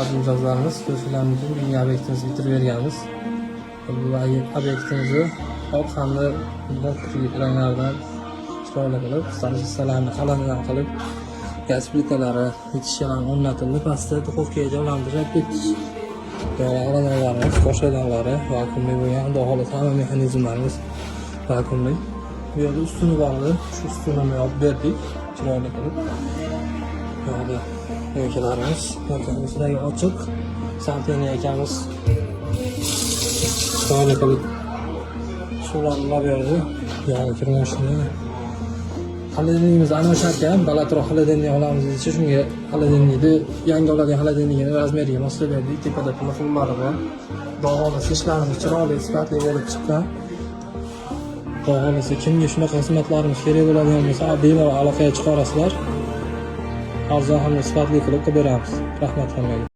faqat mijozlarimiz ko'rishlarimiz uchun bizning obyektimizni bitirib berganmiz. Bu obyektimizni oq hamda ranglardan chiroyli qilib, stansiyalarini qalinadan qilib, gaz plitalari, idishlarni o'rnatildi, pastda duxovkaga joylantirib ketdik. Yog'larimiz, qo'shaydiganlari, vakuumli bo'lgan, xudo xohlasa hamma mexanizmlarimiz vakuumli. Bu yerda ustuni bog'li, shu ustunini yopib berdik, chiroyli qilib. Bu yerda yo'lkalarimiz, yo'lkamizda ochiq, santeniya ekamiz chiroyli qilib suvlarni olib berdi. Yog'i kirmashini. Xolodilnikimizni almashar ekan, balandroq xolodilnik olamiz deyish, shunga xolodilnikni yangi oladigan xolodilnikni razmeriga moslab berdik. Tepada plafonlari bor. Dog'olasi ishlarimiz chiroyli, sifatli bo'lib chiqqan. Dog'olasi kimga shunaqa xizmatlarimiz kerak bo'ladigan bo'lsa, bemalol aloqaga chiqarasizlar. Arzon hamda sifatli qilib beramiz. Rahmat hammaga.